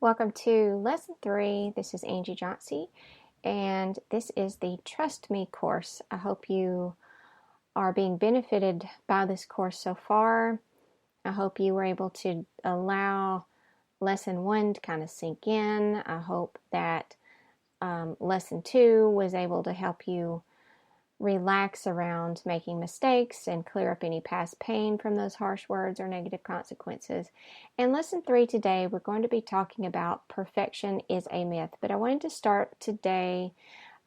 Welcome to Lesson 3. This is Angie Johnsey, and this is the Trust Me course. I hope you are being benefited by this course so far. I hope you were able to allow Lesson 1 to kind of sink in. I hope that Lesson 2 was able to help you relax around making mistakes and clear up any past pain from those harsh words or negative consequences. In Lesson 3 today, we're going to be talking about perfection is a myth. But I wanted to start today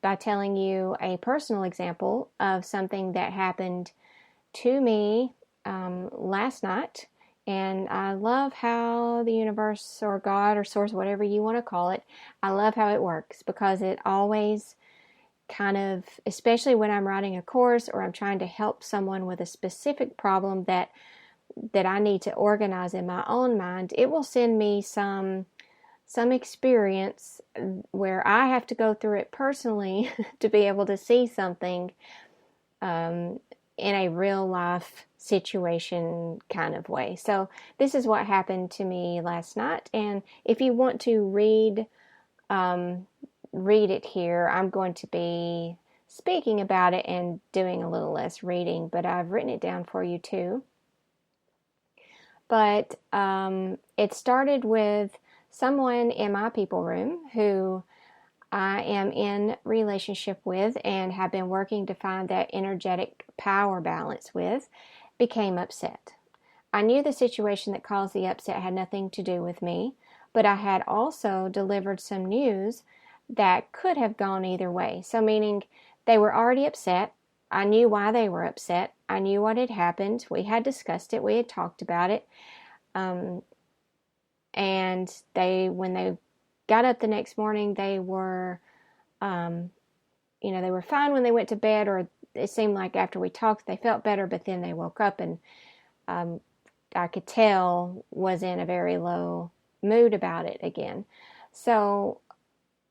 by telling you a personal example of something that happened to me last night. And I love how the universe or God or source, whatever you want to call it, I love how it works because it always kind of, especially when I'm writing a course or I'm trying to help someone with a specific problem that I need to organize in my own mind, it will send me some experience where I have to go through it personally to be able to see something in a real life situation kind of way. So this is what happened to me last night, and if you want to read it here, I'm going to be speaking about it and doing a little less reading, but I've written it down for you too. But it started with someone in my people room who I am in relationship with and have been working to find that energetic power balance with, became upset. I knew the situation that caused the upset had nothing to do with me, but I had also delivered some news that could have gone either way. So meaning they were already upset. I knew why they were upset. I knew what had happened. We had discussed it. We had talked about it. And when they got up the next morning, they were, they were fine when they went to bed, or it seemed like after we talked, they felt better, but then they woke up and I could tell was in a very low mood about it again. So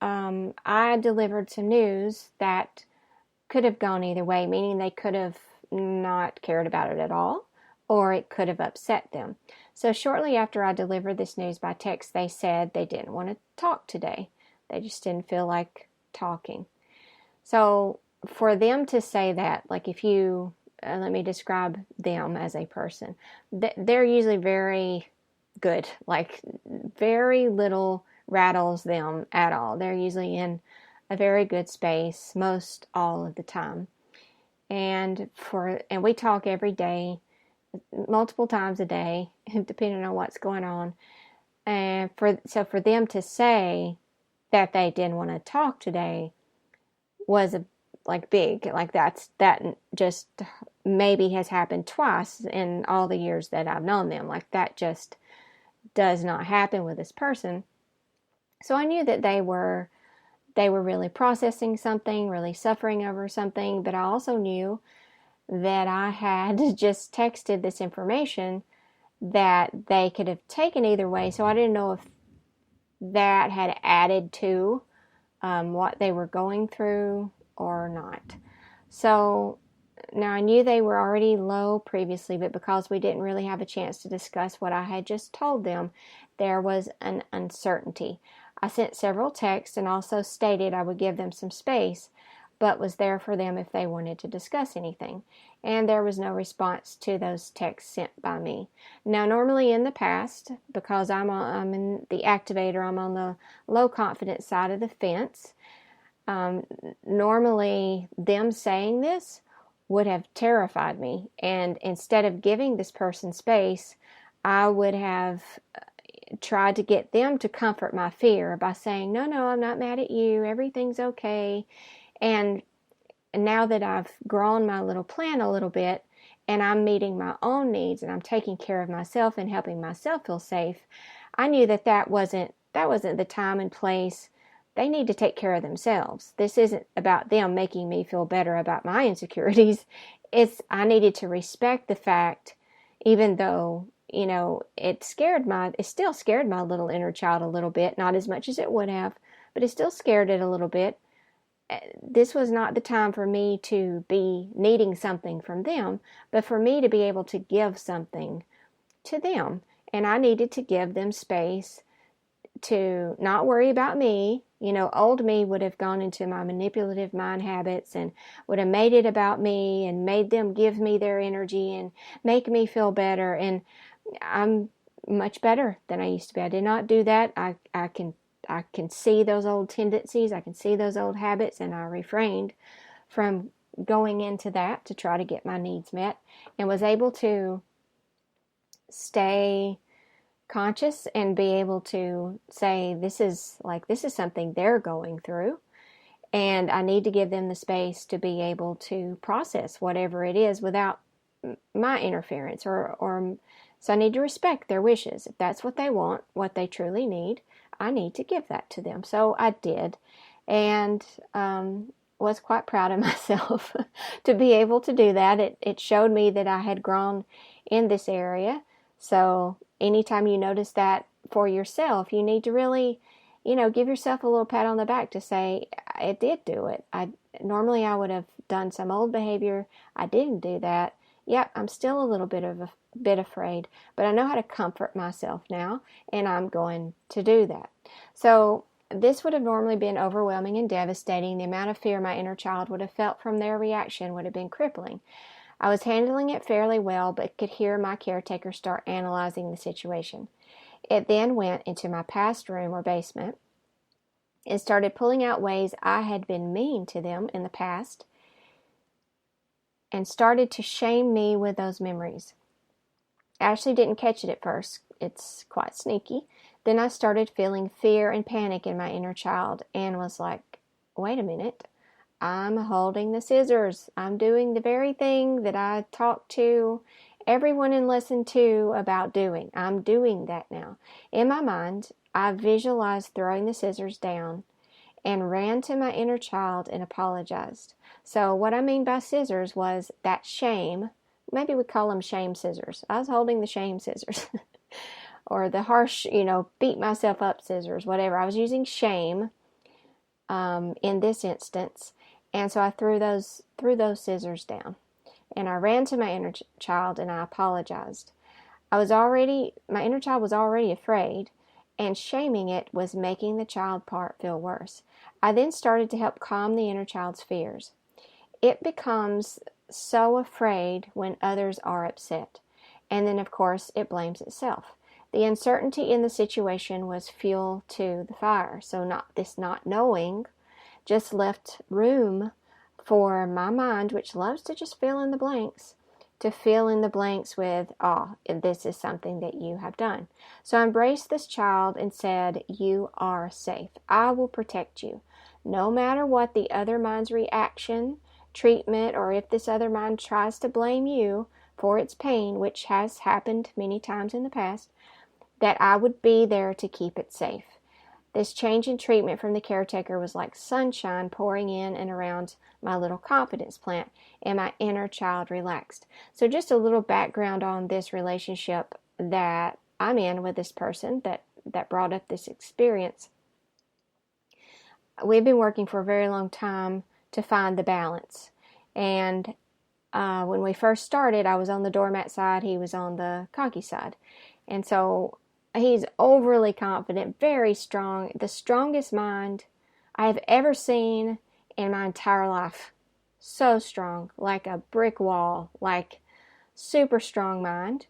I delivered some news that could have gone either way, meaning they could have not cared about it at all, or it could have upset them. So shortly after I delivered this news by text, they said they didn't want to talk today. They just didn't feel like talking. So for them to say that, like if you, let me describe them as a person, they're usually very good, like very little rattles them at all. They're usually in a very good space most all of the time. And we talk every day, multiple times a day, depending on what's going on. And for them to say that they didn't want to talk today was big. Like that just maybe has happened twice in all the years that I've known them. Like that just does not happen with this person. So I knew that they were really processing something, really suffering over something, but I also knew that I had just texted this information that they could have taken either way. So I didn't know if that had added to what they were going through or not. So now I knew they were already low previously, but because we didn't really have a chance to discuss what I had just told them, there was an uncertainty. I sent several texts and also stated I would give them some space, but was there for them if they wanted to discuss anything. And there was no response to those texts sent by me. Now, normally in the past, because I'm in the activator, I'm on the low confidence side of the fence, normally them saying this would have terrified me. And instead of giving this person space, I would have tried to get them to comfort my fear by saying, no, I'm not mad at you. Everything's okay. And now that I've grown my little plan a little bit and I'm meeting my own needs and I'm taking care of myself and helping myself feel safe, I knew that wasn't the time and place. They need to take care of themselves. This isn't about them making me feel better about my insecurities. I needed to respect the fact, even though, it still scared my little inner child a little bit, not as much as it would have, but it still scared it a little bit. This was not the time for me to be needing something from them, but for me to be able to give something to them. And I needed to give them space to not worry about me. Old me would have gone into my manipulative mind habits and would have made it about me and made them give me their energy and make me feel better. And I'm much better than I used to be. I did not do that. I can see those old tendencies. I can see those old habits, and I refrained from going into that to try to get my needs met, and was able to stay conscious and be able to say, this is something they're going through, and I need to give them the space to be able to process whatever it is without my interference, or so I need to respect their wishes. If that's what they want, what they truly need, I need to give that to them. So I did, and was quite proud of myself to be able to do that. It showed me that I had grown in this area. So anytime you notice that for yourself, you need to really, give yourself a little pat on the back to say, I did do it. Normally I would have done some old behavior. I didn't do that. Yep, I'm still a little bit afraid, but I know how to comfort myself now, and I'm going to do that. So this would have normally been overwhelming and devastating. The amount of fear my inner child would have felt from their reaction would have been crippling. I was handling it fairly well, but could hear my caretaker start analyzing the situation. It then went into my past room or basement and started pulling out ways I had been mean to them in the past, and started to shame me with those memories. Ashley didn't catch it at first. It's quite sneaky. Then I started feeling fear and panic in my inner child and was like, wait a minute. I'm holding the scissors. I'm doing the very thing that I talked to everyone in lesson 2 about doing. I'm doing that now. In my mind, I visualized throwing the scissors down and ran to my inner child and apologized. So what I mean by scissors was that shame. Maybe we call them shame scissors. I was holding the shame scissors. Or the harsh, beat myself up scissors, whatever. I was using shame in this instance. And so I threw those scissors down. And I ran to my inner child and I apologized. My inner child was already afraid, and shaming it was making the child part feel worse. I then started to help calm the inner child's fears. It becomes so afraid when others are upset. And then, of course, it blames itself. The uncertainty in the situation was fuel to the fire. So not knowing just left room for my mind, which loves to just fill in the blanks, to fill in the blanks with, this is something that you have done. So I embraced this child and said, you are safe. I will protect you. No matter what the other mind's reaction, treatment, or if this other mind tries to blame you for its pain, which has happened many times in the past, that I would be there to keep it safe. This change in treatment from the caretaker was like sunshine pouring in and around my little confidence plant, and my inner child relaxed. So just a little background on this relationship that I'm in with this person that brought up this experience. We've been working for a very long time to find the balance. And when we first started, I was on the doormat side, he was on the cocky side. And so he's overly confident, very strong, the strongest mind I have ever seen in my entire life. So strong, like a brick wall, like super strong mind.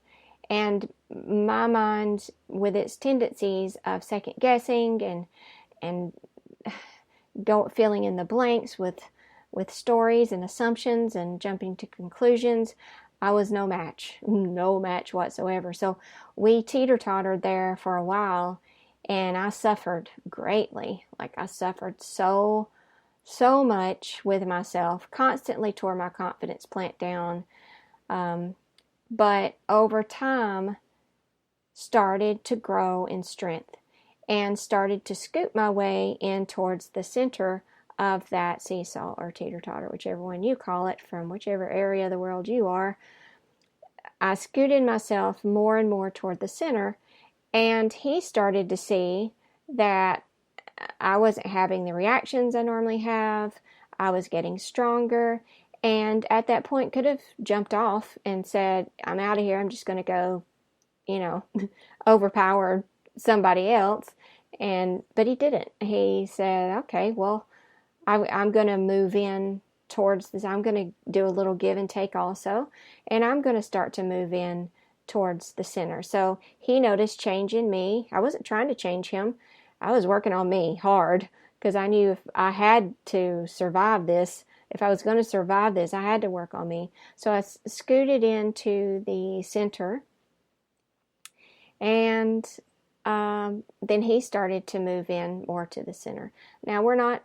And my mind, with its tendencies of second guessing and filling in the blanks with stories and assumptions and jumping to conclusions, I was no match whatsoever. So we teeter-tottered there for a while, and I suffered greatly. Like I suffered so much with myself, constantly tore my confidence plant down. But over time, started to grow in strength and started to scoot my way in towards the center of that seesaw or teeter-totter, whichever one you call it, from whichever area of the world you are. I scooted myself more and more toward the center, and he started to see that I wasn't having the reactions I normally have. I was getting stronger, and at that point could have jumped off and said, I'm out of here, I'm just going to go, overpower somebody else. But he didn't. He said, okay, well, I'm going to move in towards this. I'm going to do a little give and take also, and I'm going to start to move in towards the center. So he noticed change in me. I wasn't trying to change him. I was working on me hard because I knew if I had to survive this, if I was going to survive this, I had to work on me. So I scooted into the center, and then he started to move in more to the center. Now we're not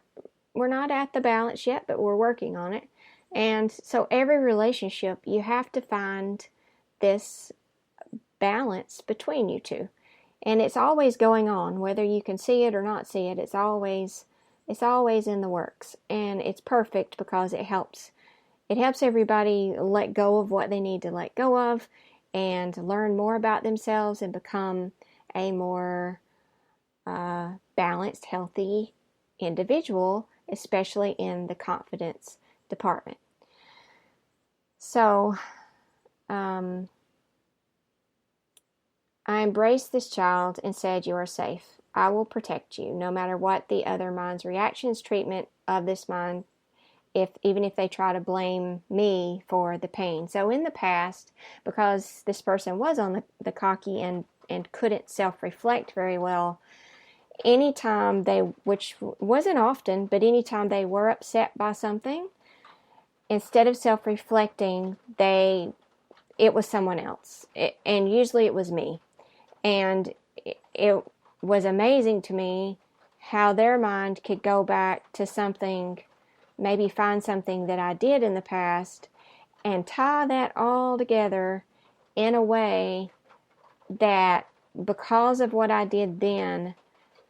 at the balance yet, but we're working on it. And so every relationship, you have to find this balance between you two. And it's always going on, whether you can see it or not see it. It's always in the works. And it's perfect because it helps everybody let go of what they need to let go of and learn more about themselves and become a more balanced, healthy individual, especially in the confidence department. So, I embraced this child and said, "You are safe. I will protect you, no matter what the other mind's reactions, treatment of this mind, even if they try to blame me for the pain." So in the past, because this person was on the cocky and couldn't self-reflect very well, anytime which wasn't often, but anytime they were upset by something, instead of self-reflecting, it was someone else, and usually it was me. And it was amazing to me how their mind could go back to something, maybe find something that I did in the past, and tie that all together in a way that, because of what I did then,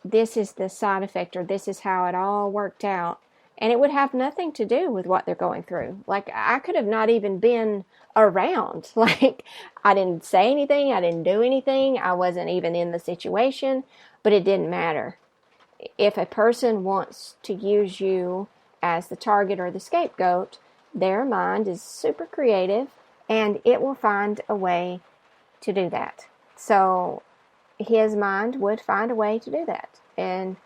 this is the side effect, or this is how it all worked out. And it would have nothing to do with what they're going through. Like, I could have not even been around. Like, I didn't say anything. I didn't do anything. I wasn't even in the situation, but it didn't matter. If a person wants to use you as the target or the scapegoat, their mind is super creative and it will find a way to do that. So his mind would find a way to do that. And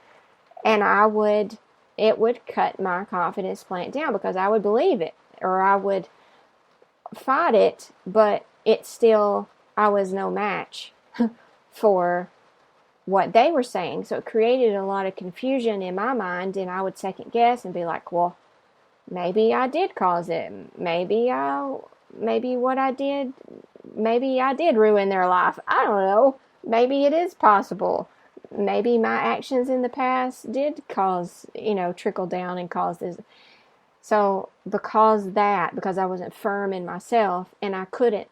it would cut my confidence plant down because I would believe it, or I would fight it, but I was no match for what they were saying. So it created a lot of confusion in my mind, and I would second guess and be like, well, maybe I did cause it. Maybe what I did, maybe I did ruin their life. I don't know. Maybe it is possible. Maybe my actions in the past did cause, trickle down and cause this. So because I wasn't firm in myself and I couldn't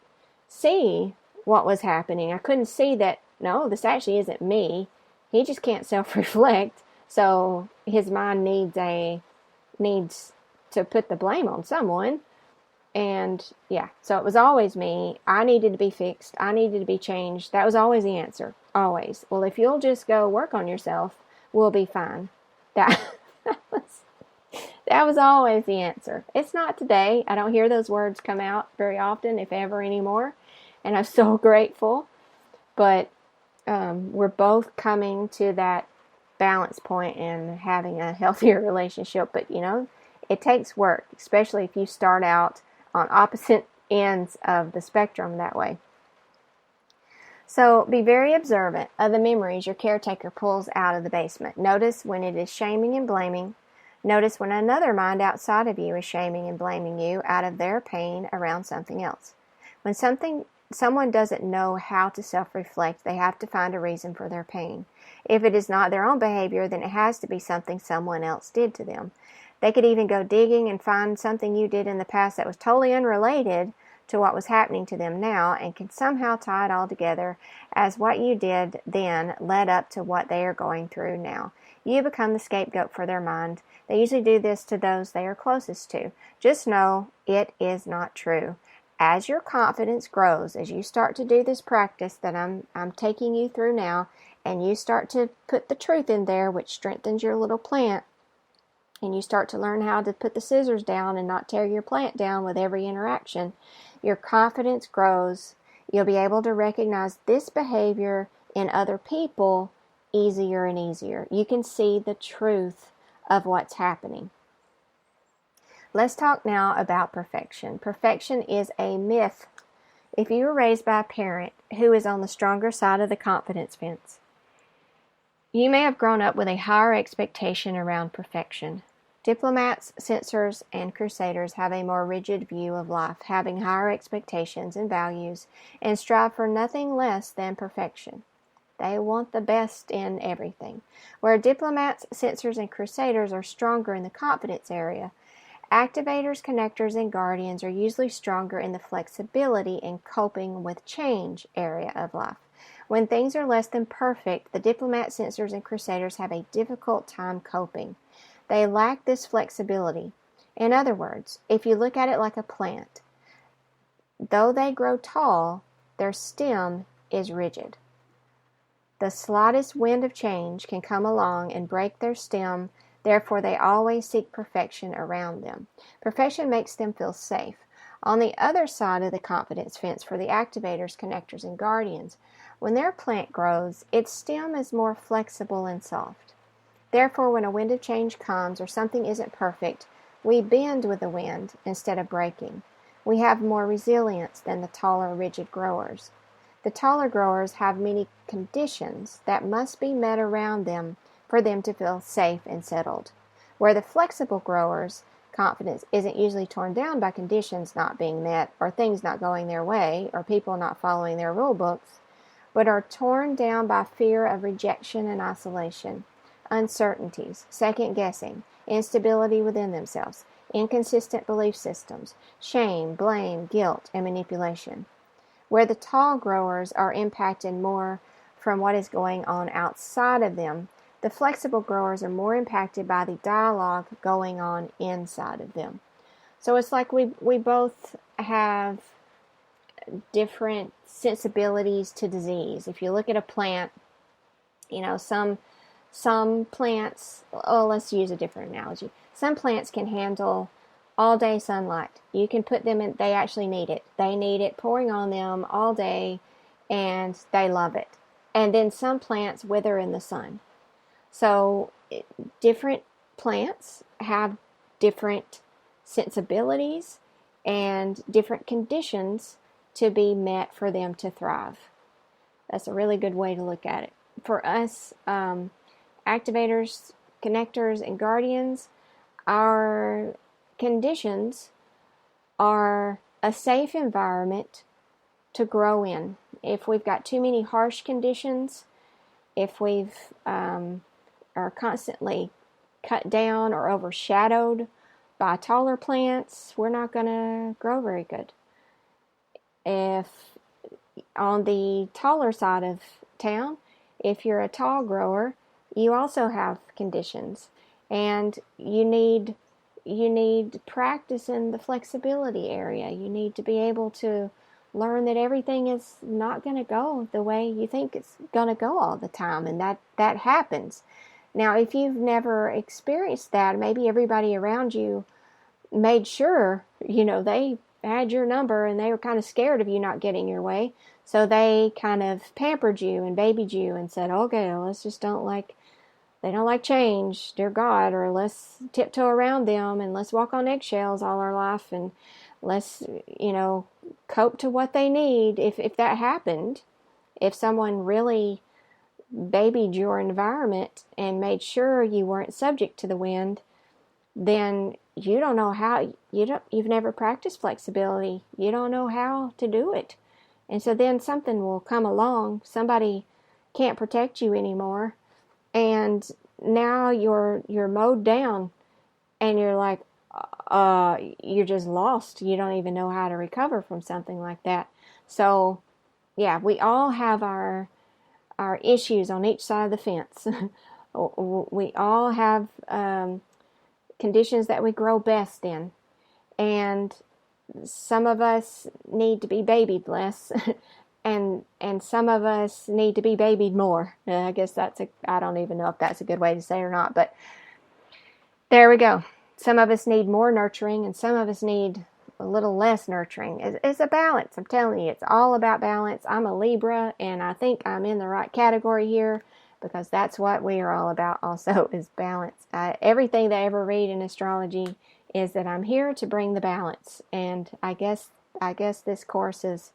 see what was happening, I couldn't see that, no, this actually isn't me. He just can't self-reflect. So his mind needs to put the blame on someone. And yeah, so it was always me. I needed to be fixed. I needed to be changed. That was always the answer. Always. Well, if you'll just go work on yourself, we'll be fine. That was always the answer. It's not today. I don't hear those words come out very often, if ever, anymore. And I'm so grateful. But we're both coming to that balance point and having a healthier relationship. But, it takes work, especially if you start out on opposite ends of the spectrum that way. So be very observant of the memories your caretaker pulls out of the basement. Notice when it is shaming and blaming. Notice when another mind outside of you is shaming and blaming you out of their pain around something else. When someone doesn't know how to self-reflect, they have to find a reason for their pain. If it is not their own behavior, then it has to be something someone else did to them. They could even go digging and find something you did in the past that was totally unrelated to what was happening to them now, and can somehow tie it all together as what you did then led up to what they are going through now. You become the scapegoat for their mind. They usually do this to those they are closest to. Just know it is not true. As your confidence grows, as you start to do this practice that I'm taking you through now, and you start to put the truth in there, which strengthens your little plant, and you start to learn how to put the scissors down and not tear your plant down with every interaction, your confidence grows. You'll be able to recognize this behavior in other people easier and easier. You can see the truth of what's happening. Let's talk now about perfection. Perfection is a myth. If you were raised by a parent who is on the stronger side of the confidence fence, you may have grown up with a higher expectation around perfection. Diplomats, censors, and crusaders have a more rigid view of life, having higher expectations and values, and strive for nothing less than perfection. They want the best in everything. Where diplomats, censors, and crusaders are stronger in the confidence area, activators, connectors, and guardians are usually stronger in the flexibility and coping with change area of life. When things are less than perfect, the diplomats, censors, and crusaders have a difficult time coping. They lack this flexibility. In other words, if you look at it like a plant, though they grow tall, their stem is rigid. The slightest wind of change can come along and break their stem. Therefore, they always seek perfection around them. Perfection makes them feel safe. On the other side of the confidence fence for the activators, connectors, and guardians, when their plant grows, its stem is more flexible and soft. Therefore, when a wind of change comes or something isn't perfect, we bend with the wind instead of breaking. We have more resilience than the taller, rigid growers. The taller growers have many conditions that must be met around them for them to feel safe and settled. Where the flexible growers' confidence isn't usually torn down by conditions not being met or things not going their way or people not following their rule books, but are torn down by fear of rejection and isolation, uncertainties, second guessing, instability within themselves, inconsistent belief systems, shame, blame, guilt, and manipulation. Where the tall growers are impacted more from what is going on outside of them, the flexible growers are more impacted by the dialogue going on inside of them. So it's like we both have different sensibilities to disease. If you look at a plant, some plants, let's use a different analogy. Some plants can handle all day sunlight. You can put them in, they actually need it. They need it pouring on them all day and they love it. And then some plants wither in the sun. So different plants have different sensibilities and different conditions to be met for them to thrive. That's a really good way to look at it. For us, activators, connectors, and guardians, our conditions are a safe environment to grow in. If we've got too many harsh conditions, if we've are constantly cut down or overshadowed by taller plants, we're not going to grow very good. If on the taller side of town, if you're a tall grower, you also have conditions, and you need practice in the flexibility area. You need to be able to learn that everything is not going to go the way you think it's going to go all the time, and that happens. Now, if you've never experienced that, maybe everybody around you made sure, they had your number and they were kind of scared of you not getting your way. So they kind of pampered you and babied you and said, okay, let's just they don't like change, dear God, or let's tiptoe around them and let's walk on eggshells all our life and let's, cope to what they need. If that happened, if someone really babied your environment and made sure you weren't subject to the wind, then you don't know how, you've never practiced flexibility. You don't know how to do it. And so then something will come along, somebody can't protect you anymore, and now you're mowed down and you're like, you're just lost. You don't even know how to recover from something like that. So yeah, we all have our issues on each side of the fence. We all have conditions that we grow best in, and some of us need to be babied less, and some of us need to be babied more. I guess I don't even know if that's a good way to say it or not, but there we go. Some of us need more nurturing, and some of us need a little less nurturing. It's a balance. I'm telling you, it's all about balance. I'm a Libra, and I think I'm in the right category here. because that's what we are all about also, is balance. Everything that I ever read in astrology is that I'm here to bring the balance, and I guess this course is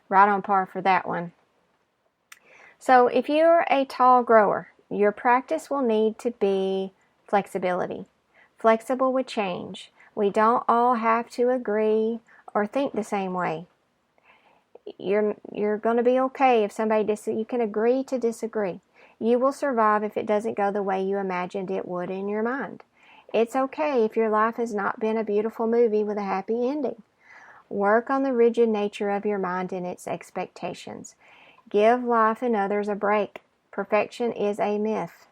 right on par for that one. So if you're a tall grower, your practice will need to be flexibility. Flexible with change. We don't all have to agree or think the same way. You're going to be okay if you can agree to disagree. You will survive if it doesn't go the way you imagined it would in your mind. It's okay if your life has not been a beautiful movie with a happy ending. Work on the rigid nature of your mind and its expectations. Give life and others a break. Perfection is a myth.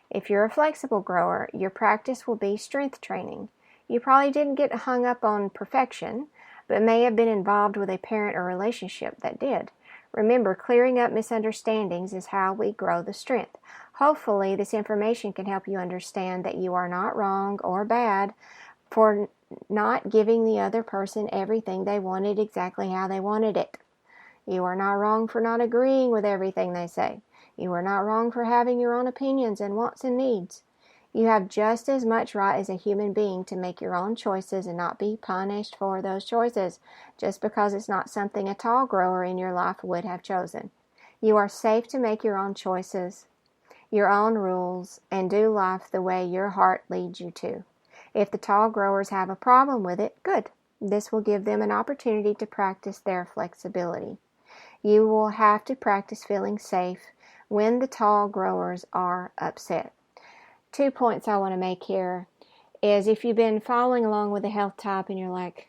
If you're a flexible grower, your practice will be strength training. You probably didn't get hung up on perfection, but may have been involved with a parent or relationship that did. Remember, clearing up misunderstandings is how we grow the strength. Hopefully, this information can help you understand that you are not wrong or bad for not giving the other person everything they wanted exactly how they wanted it. You are not wrong for not agreeing with everything they say. You are not wrong for having your own opinions and wants and needs. You have just as much right as a human being to make your own choices and not be punished for those choices just because it's not something a tall grower in your life would have chosen. You are safe to make your own choices, your own rules, and do life the way your heart leads you to. If the tall growers have a problem with it, good. This will give them an opportunity to practice their flexibility. You will have to practice feeling safe when the tall growers are upset. 2 points I want to make here is, if you've been following along with the health type and you're like,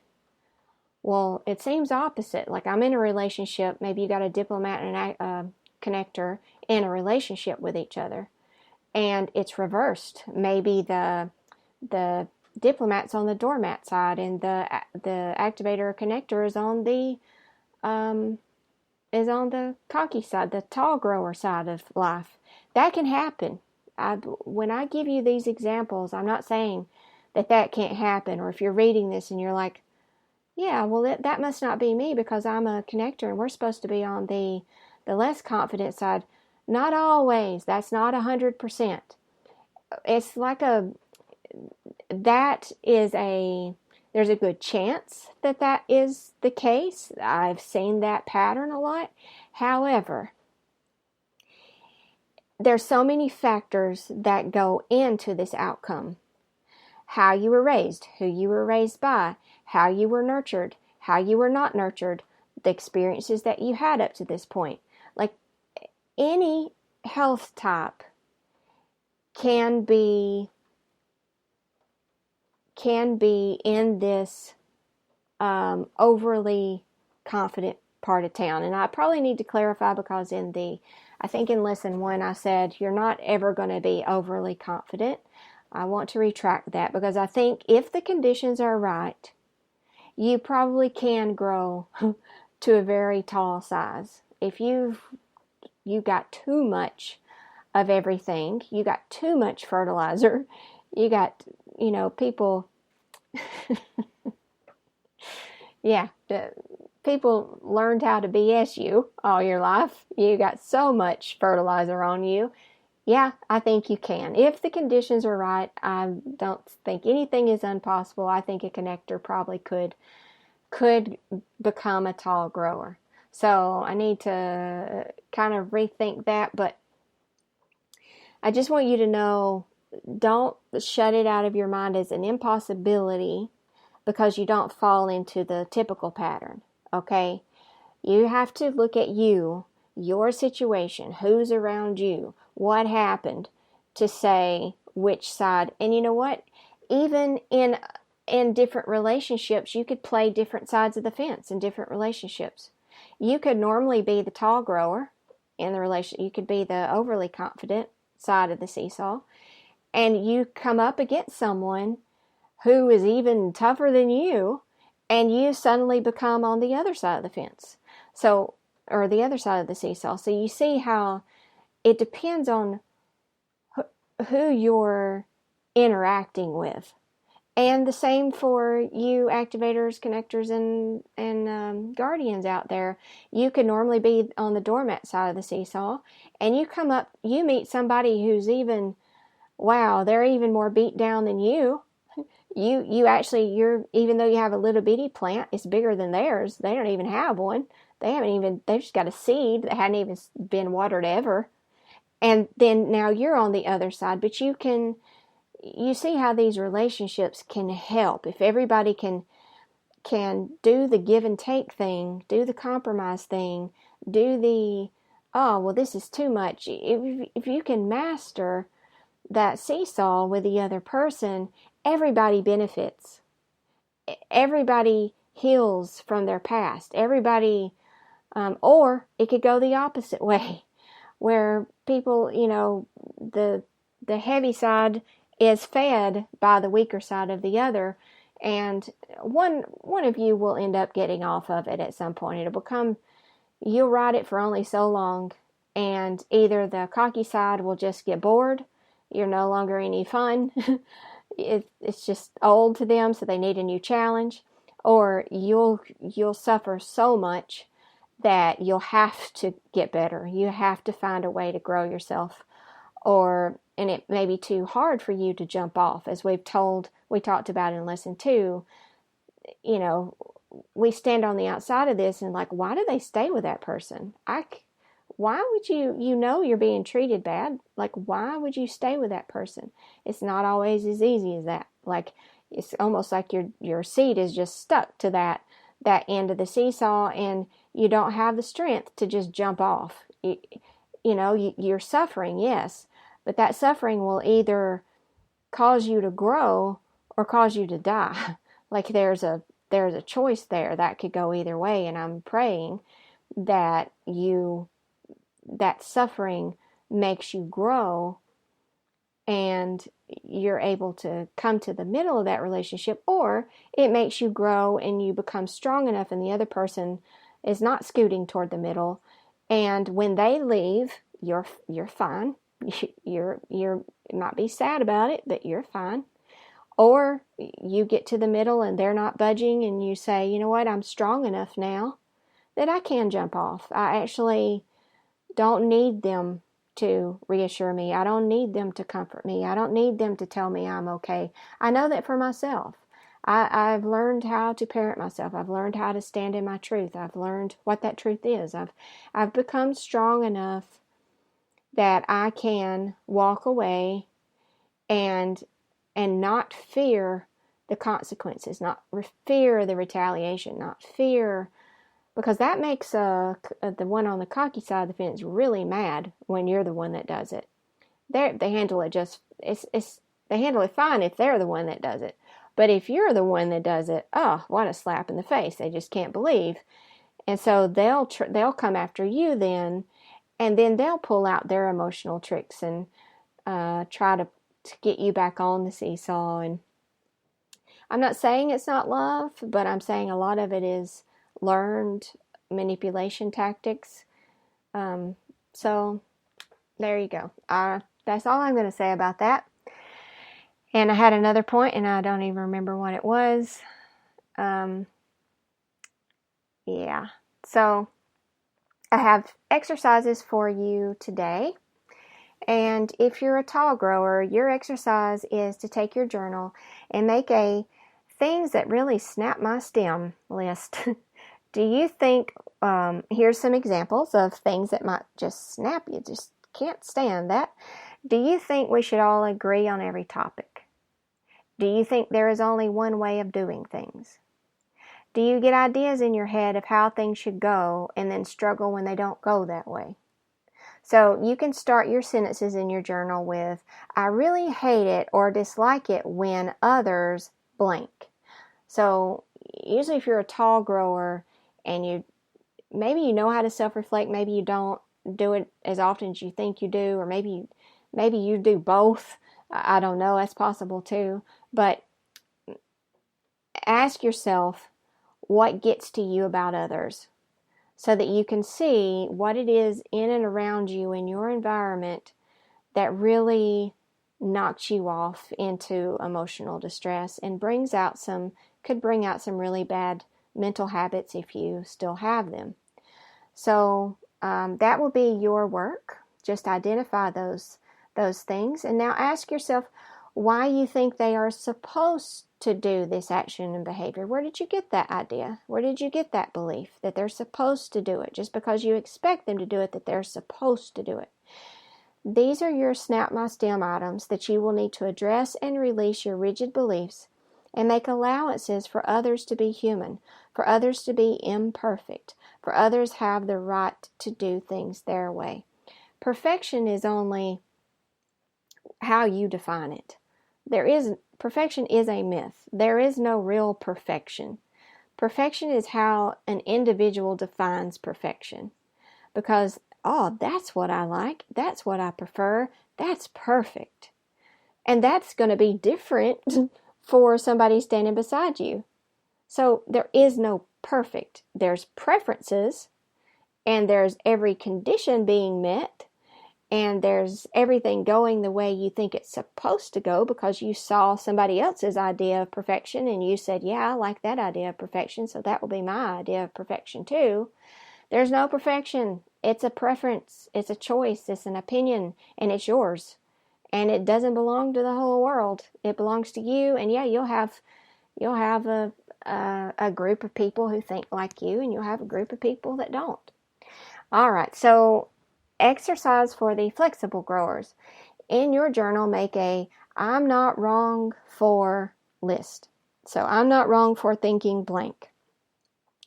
well, it seems opposite. Like, I'm in a relationship. Maybe you got a diplomat and a connector in a relationship with each other, and it's reversed. Maybe the diplomat's on the doormat side, and the activator or connector is on the cocky side, the tall grower side of life. That can happen. When I give you these examples, I'm not saying that can't happen. Or if you're reading this and you're like, yeah, well, that must not be me because I'm a connector and we're supposed to be on the less confident side. Not always. That's not 100%. It's like there's a good chance that is the case. I've seen that pattern a lot. However, there's so many factors that go into this outcome. How you were raised, who you were raised by, how you were nurtured, how you were not nurtured, the experiences that you had up to this point. Like, any health type can be in this overly confident part of town. And I probably need to clarify, because I think in lesson 1 I said you're not ever going to be overly confident. I want to retract that, because I think if the conditions are right, you probably can grow to a very tall size. If you got too much of everything, you got too much fertilizer, you got, people, yeah, people learned how to BS you all your life. You got so much fertilizer on you. Yeah, I think you can. If the conditions are right, I don't think anything is impossible. I think a connector probably could become a tall grower. So I need to kind of rethink that, but I just want you to know, don't shut it out of your mind as an impossibility because you don't fall into the typical pattern, okay? You have to look at your situation, who's around you, what happened, to say which side. And you know what? Even in different relationships, you could play different sides of the fence in different relationships. You could normally be the tall grower in the relationship. You could be the overly confident side of the seesaw. And you come up against someone who is even tougher than you, and you suddenly become on the other side of the fence. So, or the other side of the seesaw. So you see how it depends on who you're interacting with. And the same for you activators, connectors, and guardians out there. You could normally be on the doormat side of the seesaw, and you come up, you meet somebody who's even, wow, they're even more beat down than you. You actually, you're, even though you have a little bitty plant, it's bigger than theirs. They don't even have one. They've just got a seed that hadn't even been watered ever. And then now you're on the other side, but you see how these relationships can help. If everybody can do the give and take thing, do the compromise thing, do the, oh, well, this is too much. If you can master that seesaw with the other person, everybody benefits. Everybody heals from their past. Everybody, or it could go the opposite way, where people, the heavy side is fed by the weaker side of the other, and one of you will end up getting off of it at some point. It'll become, you'll ride it for only so long, and either the cocky side will just get bored, you're no longer any fun, it's just old to them, so they need a new challenge, or you'll suffer so much that you'll have to get better. You have to find a way to grow yourself, and it may be too hard for you to jump off, as we talked about in lesson 2. We stand on the outside of this and like, why do they stay with that person? Why would you're being treated bad? Like, why would you stay with that person? It's not always as easy as that. Like, it's almost like your seat is just stuck to that end of the seesaw, and you don't have the strength to just jump off. You're suffering, yes, but that suffering will either cause you to grow or cause you to die. Like, there's a choice there that could go either way, and I'm praying that that suffering makes you grow, and you're able to come to the middle of that relationship, or it makes you grow and you become strong enough and the other person is not scooting toward the middle, and when they leave, you're fine. You might be sad about it, but you're fine. Or you get to the middle and they're not budging, and you say, you know what, I'm strong enough now that I can jump off. I actually don't need them to reassure me. I don't need them to comfort me. I don't need them to tell me I'm okay. I know that for myself. I've learned how to parent myself. I've learned how to stand in my truth. I've learned what that truth is. I've become strong enough that I can walk away and not fear the consequences, not fear the retaliation, not fear, because that makes the one on the cocky side of the fence really mad when you're the one that does it. They handle it they handle it fine if they're the one that does it. But if you're the one that does it, oh, what a slap in the face. They just can't believe. And so they'll come after you then, and then they'll pull out their emotional tricks and try to get you back on the seesaw. And I'm not saying it's not love, but I'm saying a lot of it is learned manipulation tactics. So there you go. That's all I'm going to say about that. And I had another point, and I don't even remember what it was. Yeah. So I have exercises for you today. And if you're a tall grower, your exercise is to take your journal and make a things that really snap my stem list. Do you think, here's some examples of things that might just snap you, just can't stand that. Do you think we should all agree on every topic? Do you think there is only one way of doing things? Do you get ideas in your head of how things should go and then struggle when they don't go that way? So you can start your sentences in your journal with, I really hate it or dislike it when others blank. So usually if you're a tall grower and maybe you know how to self-reflect, maybe you don't do it as often as you think you do, or maybe you do both. I don't know, that's possible too. But ask yourself what gets to you about others, so that you can see what it is in and around you in your environment that really knocks you off into emotional distress and could bring out some really bad mental habits if you still have them. So that will be your work. Just identify those things, and now ask yourself why you think they are supposed to do this action and behavior. Where did you get that idea? Where did you get that belief that they're supposed to do it? Just because you expect them to do it, that they're supposed to do it. These are your snap my stem items that you will need to address and release your rigid beliefs and make allowances for others to be human, for others to be imperfect, for others have the right to do things their way. Perfection is only how you define it. Perfection is a myth. There is no real perfection. Perfection is how an individual defines perfection. Because, oh, that's what I like, that's what I prefer, that's perfect. And that's going to be different for somebody standing beside you. So there is no perfect. There's preferences, and there's every condition being met, and there's everything going the way you think it's supposed to go because you saw somebody else's idea of perfection and you said, yeah, I like that idea of perfection, so that will be my idea of perfection too. There's no perfection. It's a preference. It's a choice. It's an opinion, and it's yours. And it doesn't belong to the whole world. It belongs to you. And yeah, you'll have a group of people who think like you, and you'll have a group of people that don't. All right. So exercise for the flexible growers. In your journal, make a I'm not wrong for list. So I'm not wrong for thinking blank.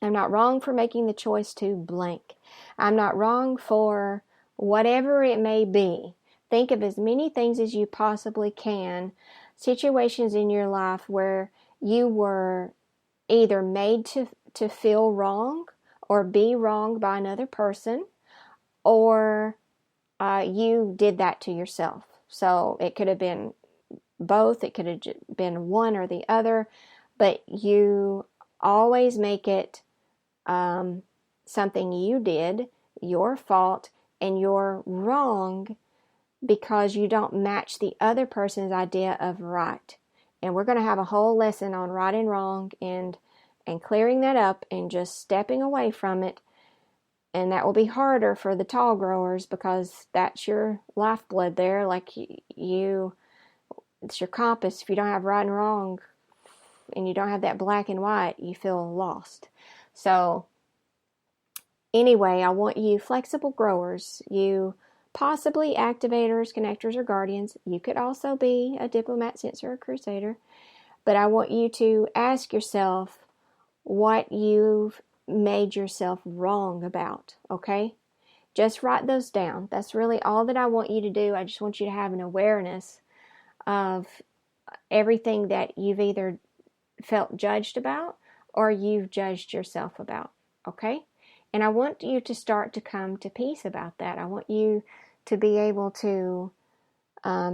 I'm not wrong for making the choice to blank. I'm not wrong for whatever it may be. Think of as many things as you possibly can, situations in your life where you were either made to feel wrong or be wronged by another person, or you did that to yourself. So it could have been both. It could have been one or the other, but you always make it something you did, your fault, and you're wrong because you don't match the other person's idea of right. And we're going to have a whole lesson on right and wrong and clearing that up and just stepping away from it. And that will be harder for the tall growers because that's your lifeblood there. Like it's your compass. If you don't have right and wrong and you don't have that black and white, you feel lost. So anyway, I want you flexible growers, you possibly activators, connectors, or guardians. You could also be a diplomat, sensor, or crusader. But I want you to ask yourself what you've made yourself wrong about, okay? Just write those down. That's really all that I want you to do. I just want you to have an awareness of everything that you've either felt judged about or you've judged yourself about, okay? And I want you to start to come to peace about that. I want you to be able to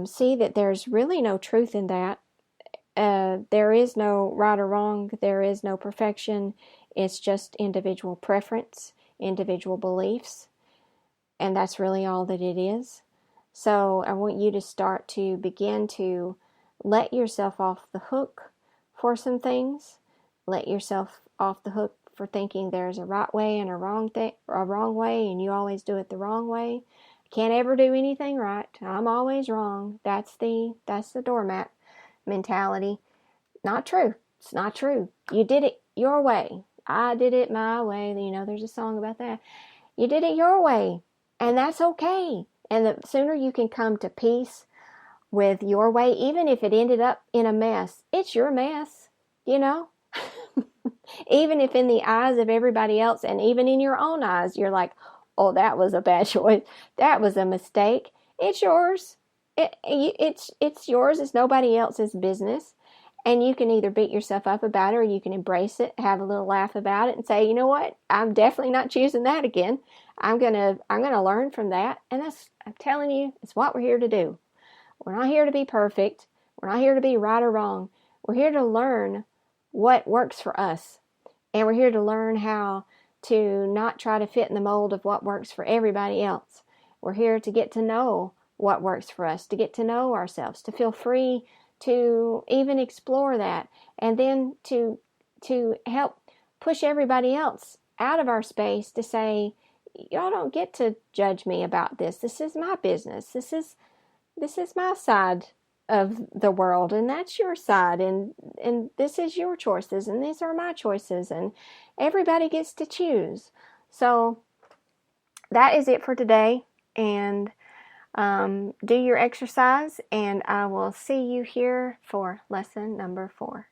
see that there's really no truth in that. There is no right or wrong. There is no perfection. It's just individual preference, individual beliefs, and that's really all that it is. So I want you to start to begin to let yourself off the hook for some things. Let yourself off the hook for thinking there's a right way and a wrong way, and you always do it the wrong way. I can't ever do anything right. I'm always wrong. That's the doormat mentality. Not true. It's not true. You did it your way. I did it my way. You know, there's a song about that. You did it your way, and that's okay. And the sooner you can come to peace with your way, even if it ended up in a mess, it's your mess, you know? Even if in the eyes of everybody else and even in your own eyes, you're like, oh, that was a bad choice. That was a mistake. It's yours. It's yours. It's nobody else's business. And you can either beat yourself up about it or you can embrace it, have a little laugh about it and say, you know what? I'm definitely not choosing that again. I'm gonna learn from that. And I'm telling you, it's what we're here to do. We're not here to be perfect. We're not here to be right or wrong. We're here to learn what works for us. And we're here to learn how to not try to fit in the mold of what works for everybody else. We're here to get to know what works for us, to get to know ourselves, to feel free to even explore that, and then to help push everybody else out of our space to say, y'all don't get to judge me about this. This is my business. This is my side of the world, and that's your side, and this is your choices, and these are my choices, and everybody gets to choose. So that is it for today, and do your exercise, and I will see you here for lesson number 4.